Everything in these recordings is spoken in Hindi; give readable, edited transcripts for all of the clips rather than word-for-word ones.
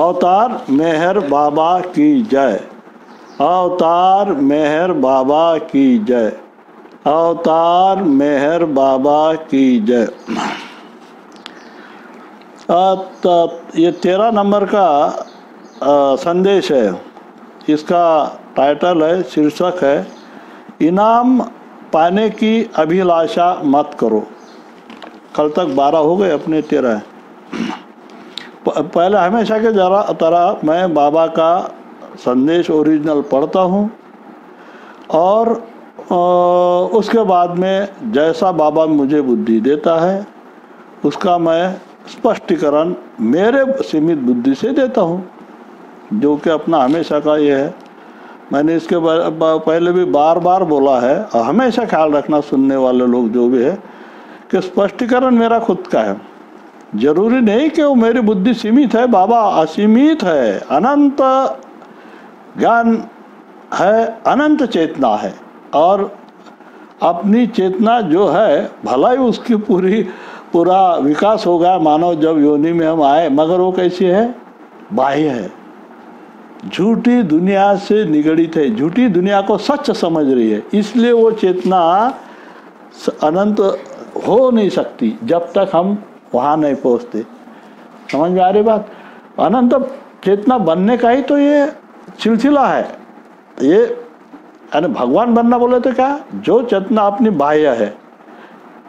अवतार मेहर बाबा की जय, अवतार मेहर बाबा की जय, अवतार मेहर बाबा की जय। ये 13 नंबर का संदेश है। इसका टाइटल है, शीर्षक है, इनाम पाने की अभिलाषा मत करो। कल तक 12 हो गए, अपने 13 है। पहले हमेशा के तरह मैं बाबा का संदेश ओरिजिनल पढ़ता हूँ और उसके बाद में जैसा बाबा मुझे बुद्धि देता है उसका मैं स्पष्टीकरण मेरे सीमित बुद्धि से देता हूँ, जो कि अपना हमेशा का ये है। मैंने इसके पहले भी बार बार बोला है, और हमेशा ख्याल रखना सुनने वाले लोग जो भी है, कि स्पष्टीकरण मेरा खुद का है। जरूरी नहीं कि वो मेरी बुद्धि सीमित है, बाबा असीमित है, अनंत ज्ञान है, अनंत चेतना है, और अपनी चेतना जो है भला ही उसकी पूरा विकास हो गया मानव जब योनि में हम आए, मगर वो कैसी है? बाह्य है, झूठी दुनिया से निगड़ित है, झूठी दुनिया को सच समझ रही है। इसलिए वो चेतना अनंत हो नहीं सकती जब तक हम वहाँ नहीं पहुँचते। समझ में आ रही बात? अनंत चेतना बनने का ही तो ये सिलसिला है। ये यानी भगवान बनना बोले तो क्या, जो चेतना अपनी बाह्य है।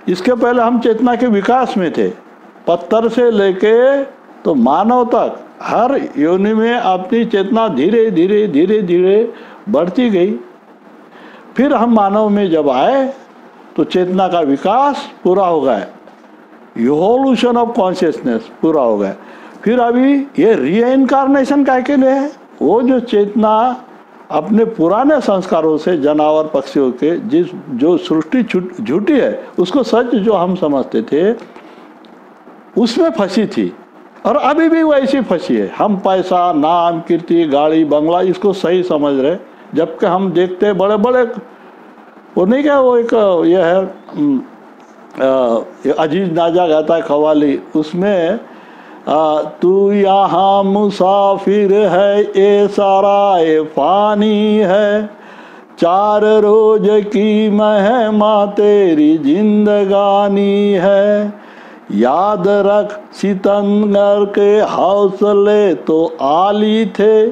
इसके पहले हम चेतना के विकास में थे, पत्थर से लेके तो मानव तक हर योनि में अपनी चेतना धीरे धीरे धीरे धीरे बढ़ती गई। फिर हम मानव में जब आए तो चेतना का विकास पूरा हो गया, इवोल्यूशन ऑफ कॉन्शियसनेस पूरा हो गया। फिर अभी ये रीइंकार्नेशन का के लिए है, वो जो चेतना अपने पुराने संस्कारों से जानवर पक्षियों के जो सृष्टि झूठी है उसको सच जो हम समझते थे उसमें फंसी थी, और अभी भी वैसी फंसी है। हम पैसा, नाम, कीर्ति, गाड़ी, बंगला इसको सही समझ रहे, जबकि हम देखते बड़े बड़े वो नहीं क्या, वो एक ये है अजीज नाजा गाता है कव्वाली, उसमें तू यहाँ मुसाफिर है, ये सारा ये फानी है, 4 रोज की महिमा तेरी जिंदगानी है, याद रख सितंबर के हौसले तो आली थे,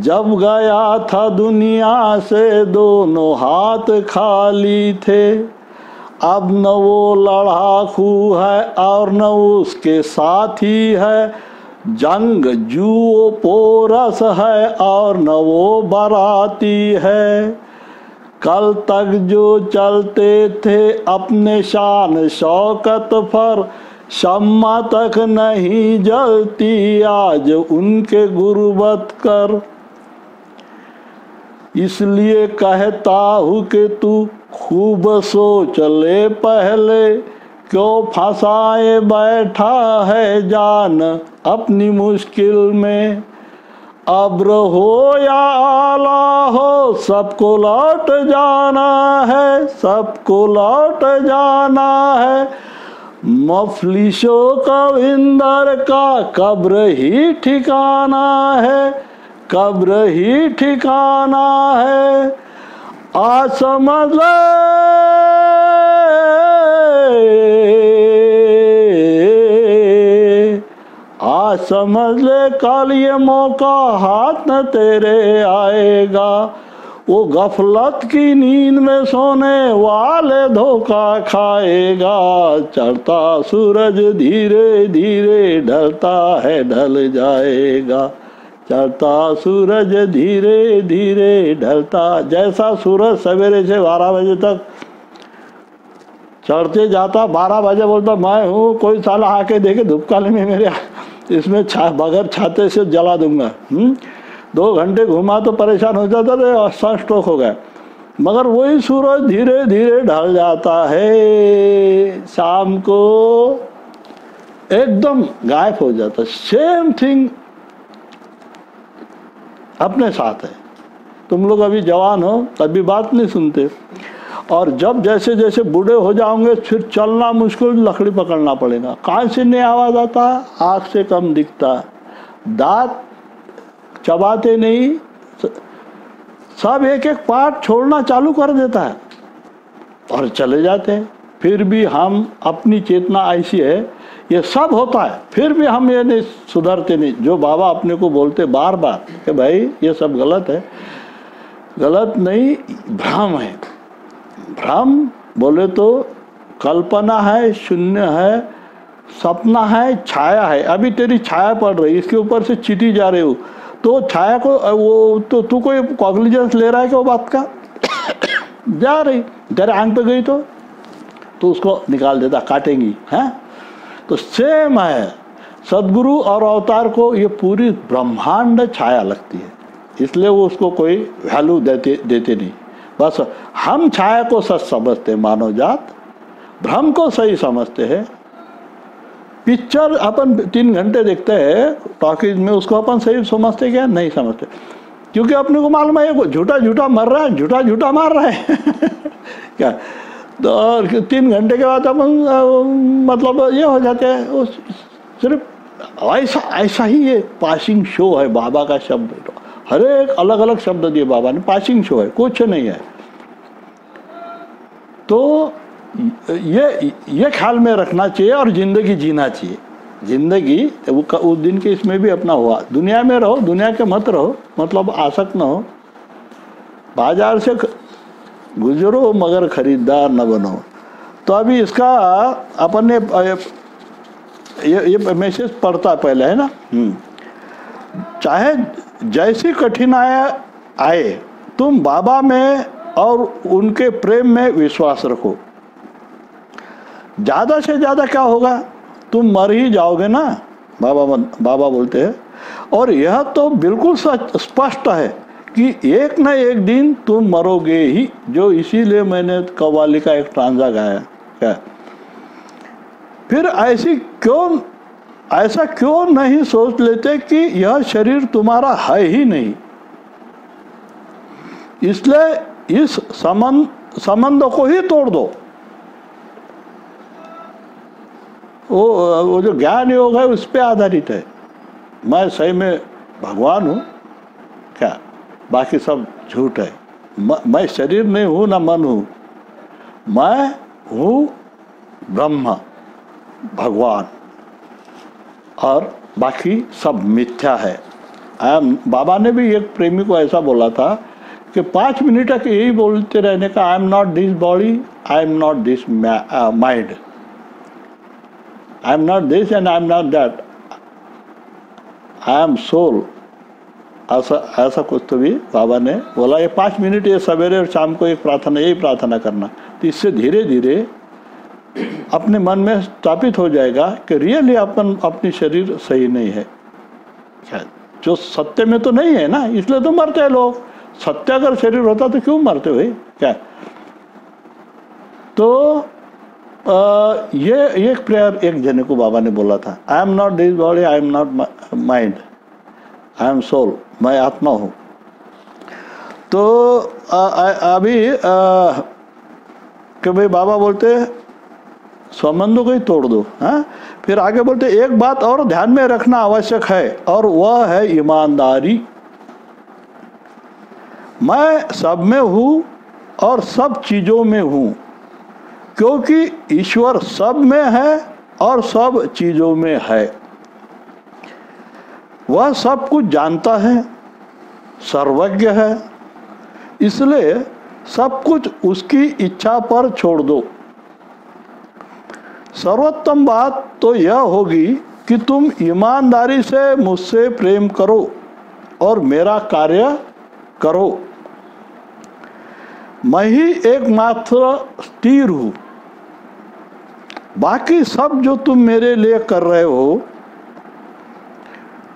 जब गया था दुनिया से दोनों हाथ खाली थे, अब न वो लड़ाकू है और न उसके साथी है, जंग जुओ पोरस है और न वो बराती है, कल तक जो चलते थे अपने शान शौकत पर, शम्मा तक नहीं जलती आज उनके गुर्बत कर। इसलिए कहता हूँ कि तू खूब सोच ले पहले, क्यों फंसाए बैठा है जान अपनी मुश्किल में, अब्र हो या आला हो सबको लौट जाना है, सबको लौट जाना है, मफलिशो कविंदर का कब्र ही ठिकाना है, कब्र ही ठिकाना है, आ समझ ले, आ समझ ले, कल ये मौका हाथ न तेरे आएगा, वो गफलत की नींद में सोने वाले धोखा खाएगा, चढ़ता सूरज धीरे धीरे ढलता है ढल जाएगा, चढ़ता सूरज धीरे धीरे ढलता। जैसा सूरज सवेरे से 12 बजे तक चढ़ते जाता, 12 बजे बोलता मैं हूँ, कोई साला आके देखे धूपकाली में मेरे इसमें बगैर छाते से जला दूंगा। 2 घंटे घुमा तो परेशान हो जाता थे और सनस्ट्रोक हो गया। मगर वही सूरज धीरे धीरे ढल जाता है, शाम को एकदम गायब हो जाता। सेम थिंग अपने साथ है। तुम लोग अभी जवान हो, तभी बात नहीं सुनते, और जब जैसे जैसे बूढ़े हो जाओगे फिर चलना मुश्किल, लकड़ी पकड़ना पड़ेगा। कान से नहीं आवाज आता, आँख से कम दिखता, दांत चबाते नहीं, सब एक एक पार्ट छोड़ना चालू कर देता है और चले जाते हैं। फिर भी हम, अपनी चेतना ऐसी है, ये सब होता है फिर भी हम ये नहीं सुधरते नहीं। जो बाबा अपने को बोलते बार बार कि भाई ये सब गलत है, गलत नहीं, भ्रम है। भ्रम बोले तो कल्पना है, शून्य है, सपना है, छाया है। अभी तेरी छाया पड़ रही, इसके ऊपर से चीटी जा रही हो, तो छाया को वो तो तू कोई कॉग्निजेंस ले रहा है कि वो बात का जा रही, तेरे आंख पे गई तो उसको निकाल देता, काटेंगी है। तो सेम है, सदगुरु और अवतार को ये पूरी ब्रह्मांड छाया लगती है, इसलिए वो उसको कोई वैल्यू देते नहीं। बस हम छाया को सच समझते, मानव जात भ्रम को सही समझते हैं। पिक्चर अपन 3 घंटे देखते हैं टॉकीज में, उसको अपन सही समझते क्या? नहीं समझते, क्योंकि अपने को मालूम है झूठा झूठा मर रहा है, झूठा झूठा मार रहा है क्या। तो और 3 घंटे के बाद अपन मतलब ये हो जाते हैं, सिर्फ ऐसा ही ये पासिंग शो है बाबा का शब्द। हर एक अलग अलग शब्द दिए बाबा ने, पासिंग शो है, कुछ नहीं है। तो ये ख्याल में रखना चाहिए और जिंदगी जीना चाहिए। जिंदगी उस दिन के इसमें भी अपना हुआ, दुनिया में रहो, दुनिया के मत रहो, मतलब आसक्त न हो। बाजार से गुजरो मगर खरीदार न बनो। तो अभी इसका अपन ने ये मैसेज पढ़ता पहले है ना। चाहे जैसी कठिनाई आए, तुम बाबा में और उनके प्रेम में विश्वास रखो। ज़्यादा से ज़्यादा क्या होगा, तुम मर ही जाओगे ना, बाबा बोलते हैं। और यह तो बिल्कुल स्पष्ट है कि एक न एक दिन तुम मरोगे ही, जो इसीलिए मैंने कव्वाली का एक ट्रांजा गाया। क्या फिर ऐसा क्यों नहीं सोच लेते कि यह शरीर तुम्हारा है ही नहीं। इसलिए इस संबंध को ही तोड़ दो। वो जो ज्ञान योग है उस पे आधारित है। मैं सही में भगवान हूँ क्या, बाकी सब झूठ है। मैं शरीर नहीं हूँ ना मन हूँ, मैं हूँ ब्रह्म भगवान, और बाकी सब मिथ्या है। बाबा ने भी एक प्रेमी को ऐसा बोला था कि 5 मिनट तक यही बोलते रहने का, I am not this body, I am not this mind, I am not this and I am not that, I am soul. ऐसा कुछ तो भी बाबा ने बोला। ये 5 मिनट, ये सवेरे और शाम को एक प्रार्थना, यही प्रार्थना करना। तो इससे धीरे धीरे अपने मन में स्थापित हो जाएगा कि रियली अपनी शरीर सही नहीं है, जो सत्य में तो नहीं है ना, इसलिए तो मरते हैं लोग। सत्य अगर शरीर होता तो क्यों मरते हुए क्या। तो ये एक प्रेयर एक जने को बाबा ने बोला था, I am not this body, I am not mind, I am soul, मैं आत्मा हूँ। तो अभी कि भाई बाबा बोलते संबंधों को ही तोड़ दो। हाँ, फिर आगे बोलते एक बात और ध्यान में रखना आवश्यक है, और वह है ईमानदारी। मैं सब में हूँ और सब चीजों में हूँ, क्योंकि ईश्वर सब में है और सब चीजों में है। वह सब कुछ जानता है, सर्वज्ञ है, इसलिए सब कुछ उसकी इच्छा पर छोड़ दो। सर्वोत्तम बात तो यह होगी कि तुम ईमानदारी से मुझसे प्रेम करो और मेरा कार्य करो। मैं ही एकमात्र स्थिर हूँ, बाकी सब जो तुम मेरे लिए कर रहे हो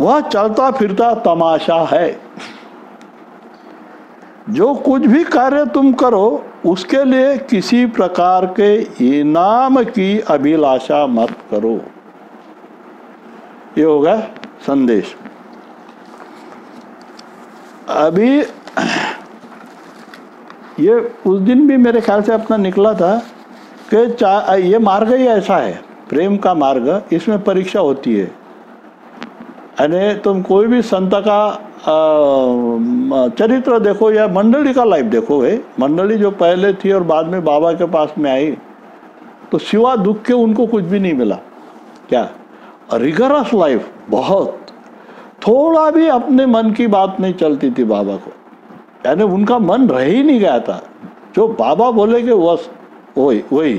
वह चलता फिरता तमाशा है। जो कुछ भी कार्य तुम करो उसके लिए किसी प्रकार के इनाम की अभिलाषा मत करो। ये होगा संदेश। अभी ये उस दिन भी मेरे ख्याल से अपना निकला था कि ये मार्ग ही ऐसा है, प्रेम का मार्ग, इसमें परीक्षा होती है। यानी तुम कोई भी संत का चरित्र देखो या मंडली का लाइफ देखो है, मंडली जो पहले थी और बाद में बाबा के पास में आई, तो सिवा दुख के उनको कुछ भी नहीं मिला। क्या रिगरस लाइफ, बहुत, थोड़ा भी अपने मन की बात नहीं चलती थी बाबा को, यानी उनका मन रह ही नहीं गया था। जो बाबा बोले कि बस वही वही,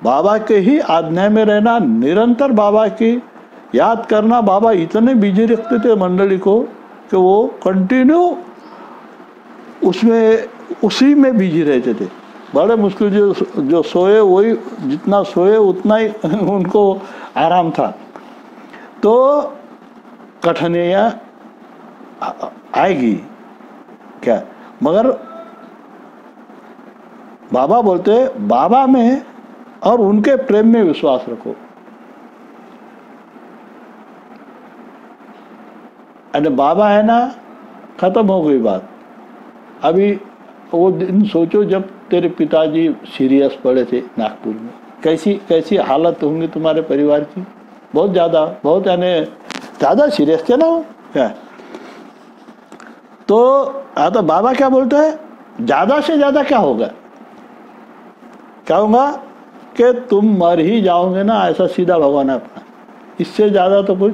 बाबा के ही आज्ञा में रहना, निरंतर बाबा की याद करना। बाबा इतने बिजी रखते थे मंडली को कि वो कंटिन्यू उसमें उसी में बिजी रहते थे। बड़े मुश्किल जो सोए वही, जितना सोए उतना ही उनको आराम था। तो कठिनाइयाँ आएगी क्या, मगर बाबा बोलते बाबा में और उनके प्रेम में विश्वास रखो। अरे बाबा है ना, खत्म हो गई बात। अभी वो दिन सोचो जब तेरे पिताजी सीरियस पड़े थे नागपुर में, कैसी कैसी हालत होंगी तुम्हारे परिवार की, बहुत ज़्यादा, बहुत यानी ज़्यादा सीरियस थे ना वो। क्या तो बाबा क्या बोलते हैं, ज़्यादा से ज़्यादा क्या होगा, क्या होगा कि तुम मर ही जाओगे ना, ऐसा सीधा भगवान है अपना, इससे ज़्यादा तो कुछ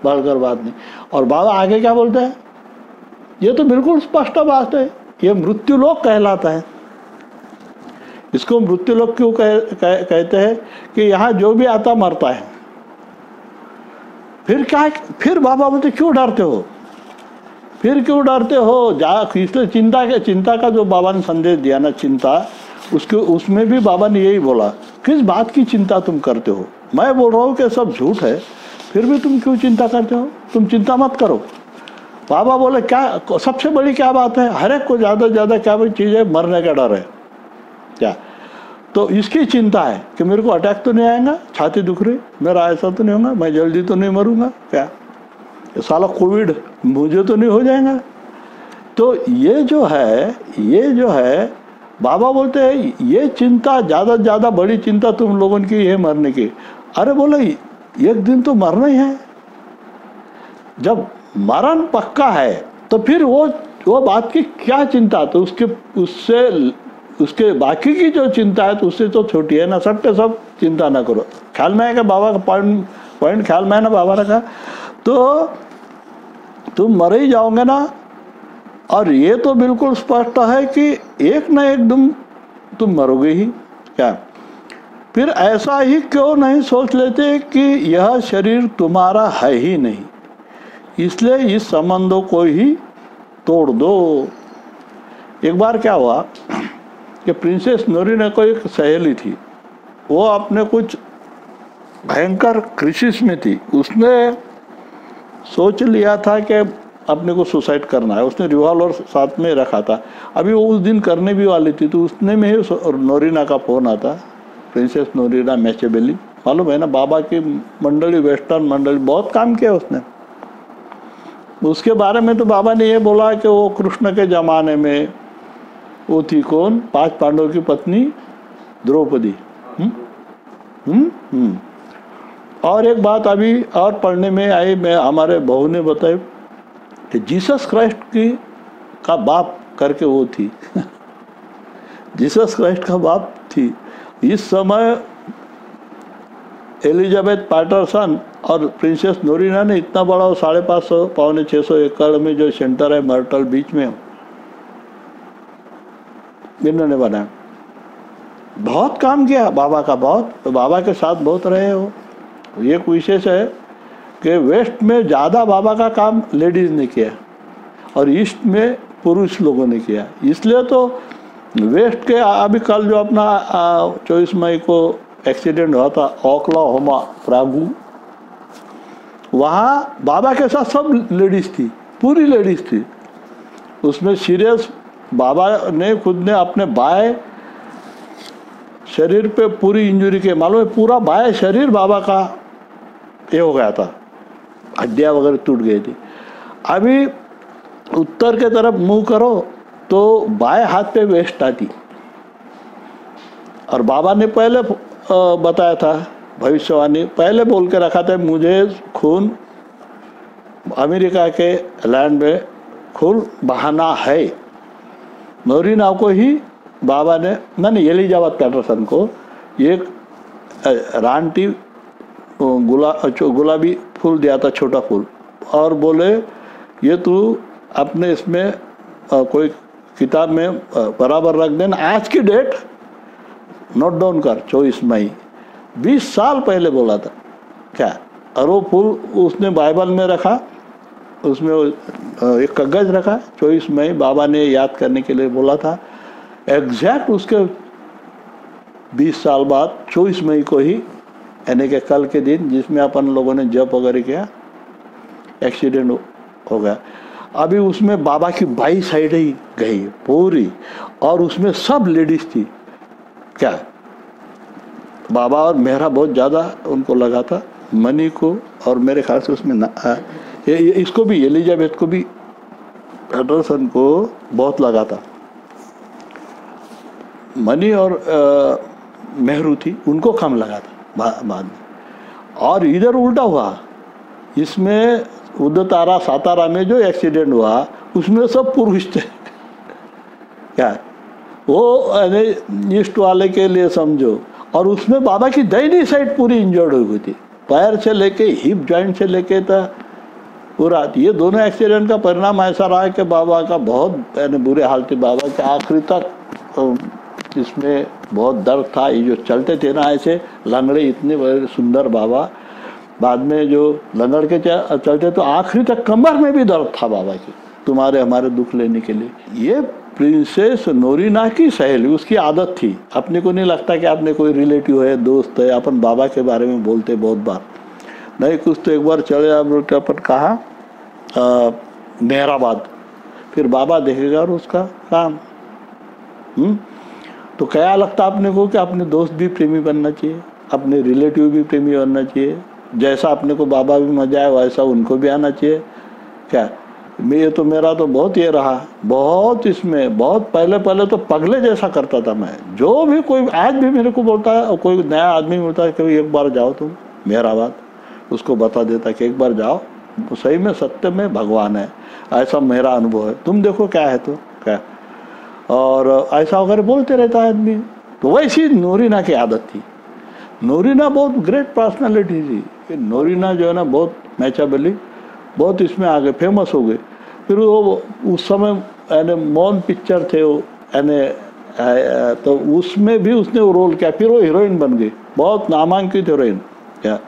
बढ़कर बात नहीं। और बाबा आगे क्या बोलते हैं, ये तो बिल्कुल स्पष्ट बात है, ये मृत्युलोक कहलाता है। इसको मृत्युलोक क्यों कहते हैं कि यहाँ जो भी आता मरता है। फिर क्या, फिर बाबा बोलते क्यों डरते हो, फिर क्यों डरते हो, इसलिए चिंता का जो बाबा ने संदेश दिया ना, चिंता, उसके उसमें भी बाबा ने यही बोला, किस बात की चिंता तुम करते हो। मैं बोल रहा हूँ कि सब झूठ है, फिर भी तुम क्यों चिंता करते हो, तुम चिंता मत करो। बाबा बोले क्या सबसे बड़ी क्या बात है, हर एक को ज़्यादा से ज़्यादा क्या बड़ी चीज़ है, मरने का डर है। क्या तो इसकी चिंता है कि मेरे को अटैक तो नहीं आएगा, छाती दुख रही, मेरा ऐसा तो नहीं होगा, मैं जल्दी तो नहीं मरूंगा, क्या ये साला कोविड मुझे तो नहीं हो जाएगा। तो ये जो है बाबा बोलते हैं ये चिंता, ज़्यादा से ज़्यादा बड़ी चिंता तुम लोगों की है मरने की। अरे बोले एक दिन तो मरना ही है, जब मरण पक्का है तो फिर वो बात की क्या चिंता, तो उसके बाकी की जो चिंता है तो उससे तो छोटी है ना, सब पे सब चिंता ना करो। ख्याल में है कि बाबा का पॉइंट ख्याल में है ना बाबा ने कहा, तो तुम मर ही जाओगे ना, और ये तो बिल्कुल स्पष्ट है कि एक ना एक दिन तुम मरोगे ही। क्या फिर ऐसा ही क्यों नहीं सोच लेते कि यह शरीर तुम्हारा है ही नहीं, इसलिए इस संबंधों को ही तोड़ दो। एक बार क्या हुआ कि प्रिंसेस नोरिना को एक सहेली थी, वो अपने कुछ भयंकर क्रिसिस में थी, उसने सोच लिया था कि अपने को सुसाइड करना है। उसने रिवॉल्वर साथ में रखा था, अभी वो उस दिन करने भी वाली थी, तो उसने में ही नोरिना का फोन आता, प्रिंसेस नोरिना मैचेबेली, मालूम है ना, बाबा की मंडली, वेस्टर्न मंडली, बहुत काम किया उसने। उसके बारे में तो बाबा ने ये बोला कि वो कृष्ण के ज़माने में वो थी कौन, 5 पांडवों की पत्नी द्रौपदी। और एक बात अभी और पढ़ने में आई, मैं हमारे बहू ने बताई कि जीसस क्राइस्ट का बाप करके वो थी जीसस क्राइस्ट का बाप थी। इस समय एलिजाबेथ पैटरसन और प्रिंसेस नोरिना ने इतना बड़ा 550 पौने 600 एकड़ में जो सेंटर है मर्टल बीच में, इन्होंने बनाया। बहुत काम किया बाबा का, बहुत, तो बाबा के साथ बहुत रहे हो। ये विशेष है कि वेस्ट में ज़्यादा बाबा का काम लेडीज़ ने किया और ईस्ट में पुरुष लोगों ने किया। इसलिए तो वेस्ट के अभी कल जो अपना 24 मई को एक्सीडेंट हुआ था ओक्लाहोमा प्रागू, वहाँ बाबा के साथ सब लेडीज़ थी, पूरी लेडीज़ थी। उसमें सीरियस बाबा ने खुद ने अपने बाएं शरीर पे पूरी इंजरी के, मालूम है, पूरा बाएं शरीर बाबा का ये हो गया था, हड्डियाँ वगैरह टूट गई थी। अभी उत्तर के तरफ मुंह करो तो बाएं हाथ पे वेस्ट आती, और बाबा ने पहले बताया था, भविष्यवाणी पहले बोल के रखा था, मुझे खून अमेरिका के लैंड में खून बहाना है। नोरीना को ही बाबा ने, मैंने एलिजाबेथ पैटरसन को एक रानटी गुलाबी फूल दिया था, छोटा फूल, और बोले ये तू अपने इसमें कोई किताब में बराबर रख देना, आज की डेट नोट डाउन कर, 24 मई, 20 साल पहले बोला था क्या। और वो फूल उसने बाइबल में रखा, उसमें एक कागज रखा, 24 मई बाबा ने याद करने के लिए बोला था। एग्जैक्ट उसके 20 साल बाद 24 मई को ही, यानी कि कल के दिन जिसमें अपन लोगों ने जप वगैरह किया, एक्सीडेंट हो गया। अभी उसमें बाबा की 22 साइड ही गई पूरी, और उसमें सब लेडीज थी क्या। बाबा और मेहरा बहुत ज़्यादा उनको लगा था, मनी को, और मेरे ख्याल से उसमें इसको भी, एलिजाबेथ को भी, पैटरसन को बहुत लगा था। मनी और मेहरू थी, उनको कम लगा था बाद में। और इधर उल्टा हुआ, इसमें उदतारा सातारा में जो एक्सीडेंट हुआ उसमें सब पुरुष थे क्या, वो ईस्ट वाले के लिए समझो। और उसमें बाबा की दाहिनी साइड पूरी इंजर्ड हुई थी, पैर से लेके हिप जॉइंट से लेके तो पूरा। ये दोनों एक्सीडेंट का परिणाम ऐसा रहा है कि बाबा का बहुत बुरे हाल थी। बाबा के आखिरी तक इसमें बहुत दर्द था। ये जो चलते थे ना ऐसे लंगड़े, इतने बड़े सुंदर बाबा, बाद में जो लंगड़ के चलते तो आखिरी तक कमर में भी दर्द था बाबा की, तुम्हारे हमारे दुख लेने के लिए। ये प्रिंसेस नोरीना की सहेली, उसकी आदत थी। अपने को नहीं लगता कि आपने कोई रिलेटिव है, दोस्त है, अपन बाबा के बारे में बोलते बहुत बार नहीं, कुछ तो एक बार चले अपन कहा मेहराबाद, फिर बाबा देखेगा और उसका काम। तो क्या लगता आपने को कि अपने दोस्त भी प्रेमी बनना चाहिए, अपने रिलेटिव भी प्रेमी बनना चाहिए, जैसा अपने को बाबा भी मजा आए वैसा उनको भी आना चाहिए क्या। मैं तो मेरा तो बहुत ये रहा, बहुत इसमें बहुत पहले तो पगले जैसा करता था मैं। जो भी कोई आज भी मेरे को बोलता है, कोई नया आदमी मिलता है कि एक बार जाओ तुम मेहराबाद, उसको बता देता कि एक बार जाओ, सही में सत्य में भगवान है, ऐसा मेरा अनुभव है, तुम देखो क्या है तो क्या। और ऐसा वगैरह बोलते रहता है आदमी। तो वैसी नोरीना की आदत थी। नोरीना बहुत ग्रेट पर्सनालिटी थी। नोरीना जो है ना बहुत मैचेबली, बहुत इसमें आ गए, फेमस हो गए। फिर वो उस समय यानी मौन पिक्चर थे वो, यानी तो उसमें भी उसने वो रोल किया। फिर वो हीरोइन बन गई, बहुत नामांकित हीरोइन क्या।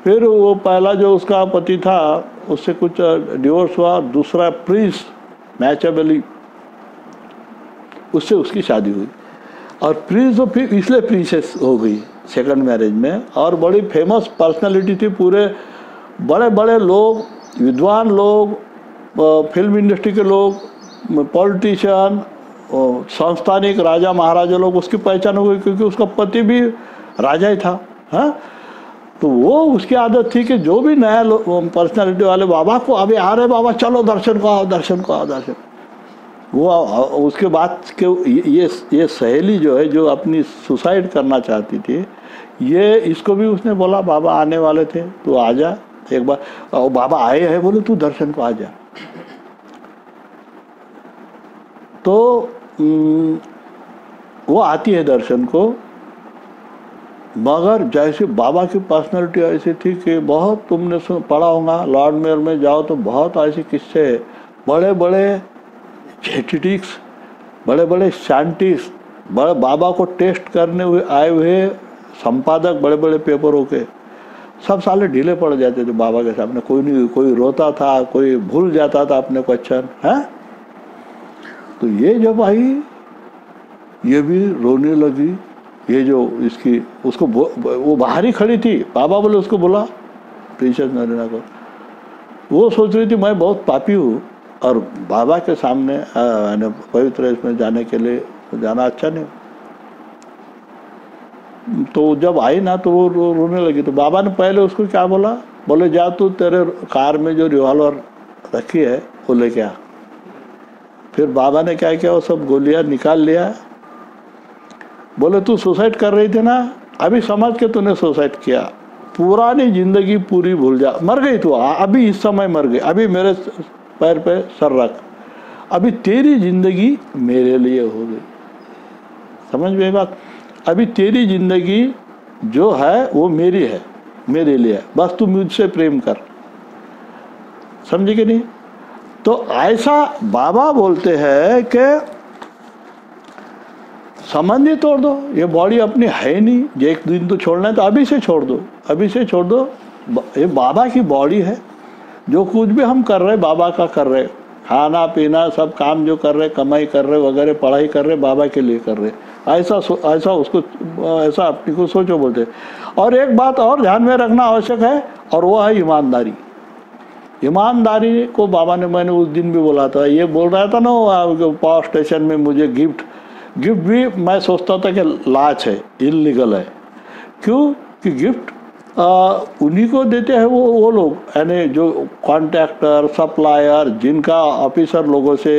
फिर वो पहला जो उसका पति था उससे कुछ डिवोर्स हुआ, दूसरा प्रिंस मैचेबली, उससे उसकी शादी हुई। और प्रिंस तो फिर इसलिए प्रिंसेस हो गई सेकंड मैरिज में। और बड़ी फेमस पर्सनालिटी थी, पूरे बड़े बड़े लोग, विद्वान लोग, फिल्म इंडस्ट्री के लोग, पॉलिटिशियन, संस्थानिक राजा महाराजा लोग उसकी पहचान हो गई, क्योंकि उसका पति भी राजा ही था। हाँ, तो वो उसकी आदत थी कि जो भी नया पर्सनालिटी वाले बाबा को, अभी आ रहे बाबा, चलो दर्शन को आओ, दर्शन को आओ, दर्शन। वो उसके बाद के ये सहेली जो है, जो अपनी सुसाइड करना चाहती थी, ये इसको भी उसने बोला बाबा आने वाले थे, तू आ जा एक बार। और बाबा आए हैं, बोले तू दर्शन को आ जा। तो वो आती है दर्शन को, मगर जैसे बाबा की पर्सनालिटी ऐसी थी कि बहुत, तुमने पढ़ा होगा लॉर्ड मेयर में जाओ तो बहुत ऐसे किस्से, बड़े बड़े जेनेटिक्स, बड़े बड़े साइंटिस्ट, बड़े बाबा को टेस्ट करने हुए आए हुए संपादक, बड़े बड़े पेपरों के, सब साले ढीले पड़ जाते थे बाबा के सामने। कोई नहीं, कोई रोता था, कोई भूल जाता था अपने क्वेश्चन है। तो ये जब आई, ये भी रोने लगी। ये जो इसकी, उसको वो बाहर ही खड़ी थी, बाबा बोले उसको बोला प्रिंसेस नोरीना को। वो सोच रही थी मैं बहुत पापी हूँ और बाबा के सामने पवित्र इसमें जाने के लिए जाना अच्छा नहीं। तो जब आई ना तो वो रोने लगी। तो बाबा ने पहले उसको क्या बोला, बोले जा तू तेरे कार में जो रिवॉल्वर रखी है वो लेके आ। फिर बाबा ने क्या किया, वो सब गोलियां निकाल लिया। बोले तू सुसाइड कर रही थी ना, अभी समझ के तूने सुसाइड किया, पुरानी जिंदगी पूरी भूल जा। मर गई तो अभी इस समय मर गई, अभी मेरे पैर पे सर रख, अभी तेरी जिंदगी मेरे लिए हो गई। समझ में बात? अभी तेरी जिंदगी जो है वो मेरी है, मेरे लिए, बस तू मुझसे प्रेम कर। समझे कि नहीं? तो ऐसा बाबा बोलते हैं कि संबंध ही तोड़ दो, ये बॉडी अपनी है नहीं, जो एक दिन तो छोड़ना है तो अभी से छोड़ दो, अभी से छोड़ दो। ये बाबा की बॉडी है, जो कुछ भी हम कर रहे बाबा का कर रहे, खाना पीना सब काम जो कर रहे, कमाई कर रहे वगैरह, पढ़ाई कर रहे बाबा के लिए कर रहे। ऐसा उसको ऐसा अपने को सोचो बोलते। और एक बात और ध्यान में रखना आवश्यक है, और वो है ईमानदारी। ईमानदारी को बाबा ने, मैंने उस दिन भी बोला था, ये बोल रहा था ना पावर स्टेशन में मुझे गिफ्ट भी मैं सोचता था कि लाच है, इलीगल है। क्यों? कि गिफ्ट उन्हीं को देते हैं वो लोग, यानी जो कॉन्ट्रैक्टर, सप्लायर, जिनका ऑफिसर लोगों से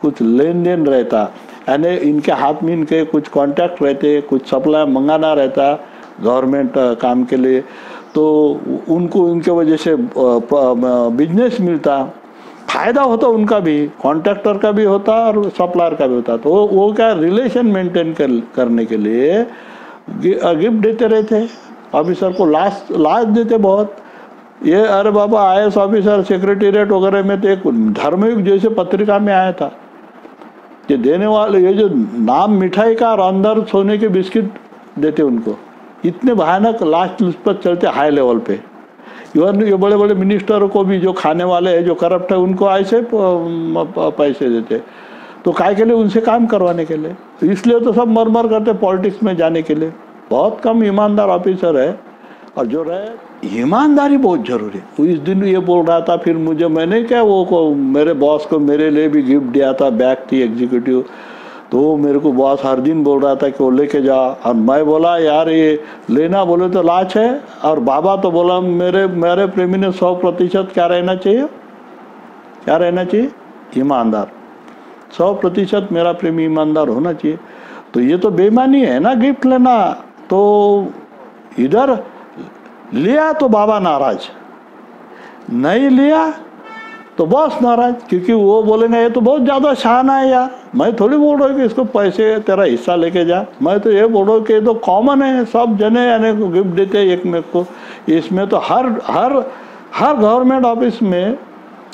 कुछ लेन देन रहता, यानी इनके हाथ में इनके कुछ कॉन्ट्रैक्ट रहते, कुछ सप्लाई मंगाना रहता गवर्नमेंट काम के लिए, तो उनको इनके वजह से बिजनेस मिलता, फायदा होता उनका भी, कॉन्ट्रैक्टर का भी होता और सप्लायर का भी होता। तो वो क्या रिलेशन मेंटेन करने के लिए गिफ्ट देते रहते ऑफिसर को, लास्ट देते बहुत। ये अरे बाबा IAS ऑफिसर सेक्रेटेरिएट वगैरह में तो एक धर्मयुग जैसे पत्रिका में आया था, ये देने वाले, ये जो नाम मिठाई का और अंदर सोने के बिस्किट देते उनको, इतने भयानक लास्ट लिस्ट पर चलते हाई लेवल पे। इवन ये बड़े बड़े मिनिस्टरों को भी जो खाने वाले हैं, जो करप्ट है, उनको ऐसे पैसे देते। तो काय के लिए? उनसे काम करवाने के लिए। इसलिए तो सब मर करते पॉलिटिक्स में जाने के लिए। बहुत कम ईमानदार ऑफिसर है, और जो रहे ईमानदारी बहुत जरूरी है। तो इस दिन ये बोल रहा था, फिर मैंने क्या मेरे बॉस को मेरे लिए भी गिफ्ट दिया था, बैग थी एग्जीक्यूटिव, तो मेरे को बॉस हर दिन बोल रहा था कि वो लेके जा, और मैं बोला यार ये लेना बोले तो लाच है, और बाबा तो बोला मेरे प्रेमी ने 100% क्या रहना चाहिए, क्या रहना चाहिए? ईमानदार। 100% मेरा प्रेमी ईमानदार होना चाहिए। तो ये तो बेईमानी है ना गिफ्ट लेना। तो इधर लिया तो बाबा नाराज, नहीं लिया तो बॉस नाराज, क्योंकि वो बोलेंगे ये तो बहुत ज़्यादा शाना है यार। मैं थोड़ी बोल रहा हूँ कि इसको पैसे तेरा हिस्सा लेके जा, मैं तो ये बोल रहा हूँ कि ये तो कॉमन है, सब जने यानी को गिफ्ट देते हैं एक मेरे को। इसमें तो हर गवर्नमेंट ऑफिस में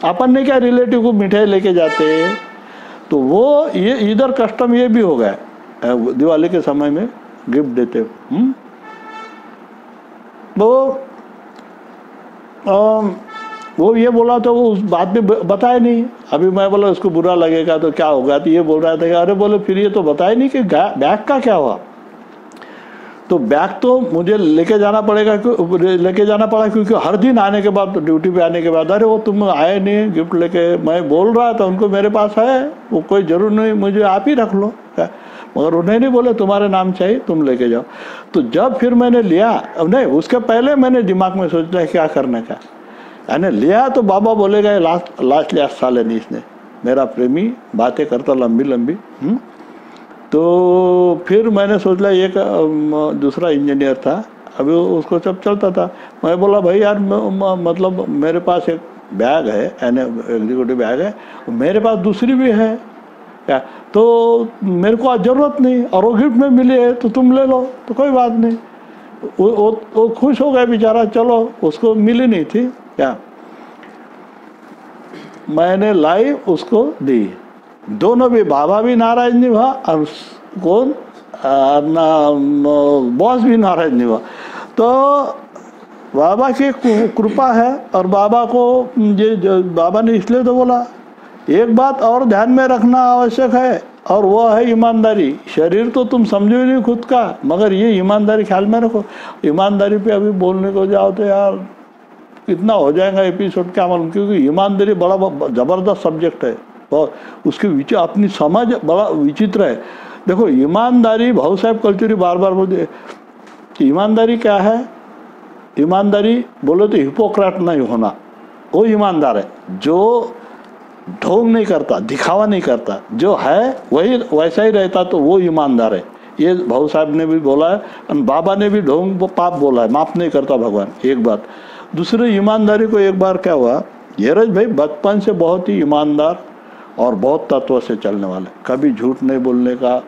अपन ने क्या रिलेटिव को मिठाई लेके जाते हैं, तो वो ये इधर कस्टम ये भी हो गया, दिवाली के समय में गिफ्ट देते। वो ये बोला तो वो उस बात में बताया नहीं। अभी मैं बोला उसको बुरा लगेगा तो क्या होगा, तो ये बोल रहा था कि अरे बोले फिर ये तो बताया नहीं कि बैग का क्या हुआ। तो बैग तो मुझे लेके जाना पड़ा क्योंकि हर दिन आने के बाद, ड्यूटी पे आने के बाद, अरे वो तुम आए नहीं गिफ्ट लेके। मैं बोल रहा था उनको मेरे पास है, वो कोई जरूर नहीं, मुझे आप ही रख लो, मगर उन्हें नहीं बोले तुम्हारे नाम चाहिए तुम लेके जाओ। तो जब फिर मैंने लिया, नहीं उसके पहले मैंने दिमाग में सोचा क्या करने का, यानी लिया तो बाबा बोलेगा लास्ट साल नहीं इसने, मेरा प्रेमी बातें करता लंबी लंबी। तो फिर मैंने सोच लिया, एक दूसरा इंजीनियर था, अभी उसको सब चलता था। मैं बोला भाई यार मतलब मेरे पास एक बैग है, यानी एग्जीक्यूटिव बैग है, मेरे पास दूसरी भी है क्या, तो मेरे को आज ज़रूरत नहीं, और वो गिफ्ट में मिली है तो तुम ले लो, तो कोई बात नहीं। वो खुश हो गया बेचारा, चलो उसको मिली नहीं थी क्या, मैंने लाई उसको दी। दोनों भी, बाबा भी नाराज नहीं हुआ और कौन बॉस भी नाराज नहीं हुआ। तो बाबा की कृपा है, और बाबा को ये बाबा ने इसलिए तो बोला। एक बात और ध्यान में रखना आवश्यक है, और वो है ईमानदारी। शरीर तो तुम समझो ही नहीं खुद का, मगर ये ईमानदारी ख्याल में रखो। ईमानदारी पे अभी बोलने को जाओ तो यार कितना हो जाएगा एपिसोड क्या मालूम, क्योंकि ईमानदारी बड़ा ज़बरदस्त सब्जेक्ट है, और उसके अपनी समझ बड़ा विचित्र है। देखो ईमानदारी, भाऊ साहब कल्चुरी बार बार बोलते, ईमानदारी क्या है? ईमानदारी बोलो तो हिपोक्रेट नहीं होना, वो ईमानदार है। जो ढोंग नहीं करता, दिखावा नहीं करता, जो है वही वैसा ही रहता, तो वो ईमानदार है। ये भाऊ साहब ने भी बोला है और बाबा ने भी ढोंग पाप बोला है, माफ नहीं करता भगवान, एक बात। दूसरी ईमानदारी को एक बार क्या हुआ, धीरज भाई बचपन से बहुत ही ईमानदार और बहुत तत्व से चलने वाले, कभी झूठ नहीं बोलने का,